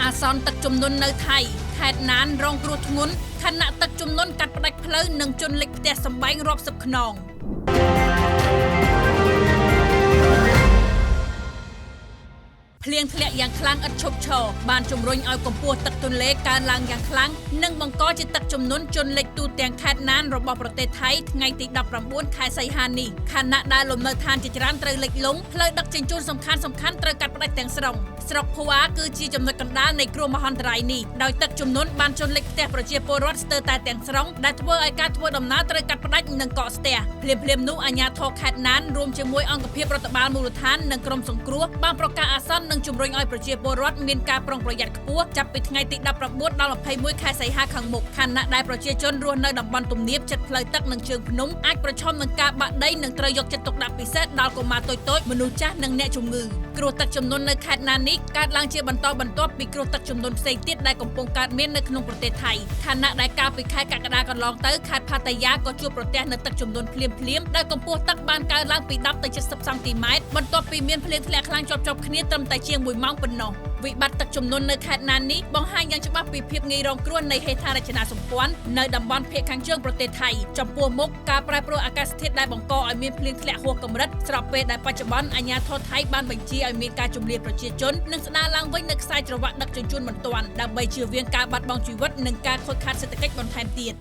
អាសន្នទឹកជំនន់នៅថៃខេត្តណានរងគ្រោះធ្ងន់ខណៈទឹកជំនន់កាត់ផ្ដាច់ផ្លូវនិងជន់លិចផ្ទះសម្បែងរាប់សិបខ្នងភ្លៀងធ្លាក់យ៉ាងខ្លាំងឥតឈប់ឈរបានជំរុញឲ្យកម្ពស់ទឹកទន្លេកើនឡើងយ៉ាងខ្លាំងនិងបង្កជាទឹកជំនន់ជន់លិចទូទាំងខេត្តណានរបស់ប្រទេសថៃថ្ងៃទី19ខែសីហានេះខណៈដែលលំនៅឋានជាច្រើនត្រូវលិចលង់ផ្លូវដឹកជញ្ជូនសំខាន់ៗត្រូវកាត់ផ្ដាច់ទាំងស្រុងស្រុកភូអាគឺជាចំណុចកណ្ដាលនៃគ្រោះមហន្តរាយនេះដោយទឹកជំនន់បានជន់លិចផ្ទះប្រជាពលរដ្ឋស្ទើរតែទាំងស្រុងដែលធ្វើឲ្យការធ្វើដំណើរត្រូវកាត់ផ្ដាច់និងកកស្ទះភ្លាមៗនោះអាជ្ញាធរខេត្តណានរួមជាមួយអង្គភាពរដ្ឋបាលមូលដ្ឋាននិងក្រុមសង្គ្រោះបានប្រកាសអាសន្ននិងជំរុញឲ្យប្រជាពលរដ្ឋមានការប្រុងប្រយ័ត្នខ្ពស់ចាប់ពីថ្ងៃទី19ដល់21ខែសីហាខាងមុខខណៈដែលប្រជាជនរស់នៅតំបន់ទំនាបជិតផ្លូវទឹកនិងជើងភ្នំអាចប្រឈមនឹងការបាក់ដីនិងត្រូវយកចិត្តទុកដាក់ពិសេសដល់កុមារតូចៗមនុស្សចាស់និងអ្នកជំងឺគ្រោះទឹកជំនន់នៅខេត្តណាននេះកើតឡើងជាបន្តបន្ទាប់ពីគ្រោះទឹកជំនន់ផ្សេងទៀតដែលកំពុងកើតមាននៅក្នុងប្រទេសថៃខណៈដែលកាលពីខែកក្កដាកន្លងទៅខេត្តផាតាយាក៏ជួបប្រទះនូវទឹកជំនន់ភ្លាមៗដែលកម្ពស់ទឹកបានកើនឡើងពី10ទៅ70សង់ទីម៉ែត្របន្ទាប់ពីមានភ្លៀងធ្លាក់ខ្លាំងជាប់ៗគ្នាត្រឹមតែជាង1ម៉ោងប៉ុណ្ណោះវិបត្តិទឹកជំនន់នៅខេត្តណាននេះបង្ហាញយ៉ាងច្បាស់ពីភាពងាយរងគ្រោះនៃហេដ្ឋារចនាសម្ព័ន្ធនៅតំបន់ភាគខាងជើងប្រទេសថៃចំពោះមុខការប្រែប្រួលអាកាសធាតុដែលបង្កឲ្យមានភ្លៀងធ្លាក់ហួសកម្រិតស្របពេលដែលបច្ចុប្បន្នអាជ្ញាធរថៃបានបញ្ជាឲ្យមានការជម្លៀសប្រជាជននិងស្ដារឡើងវិញនូវខ្សែច្រវាក់ដឹកជញ្ជូនបន្ទាន់ដើម្បីជៀសវាងការបាត់បង់ជីវិតនិងការខូចខាតសេដ្ឋកិច្ចបន្ថែមទៀត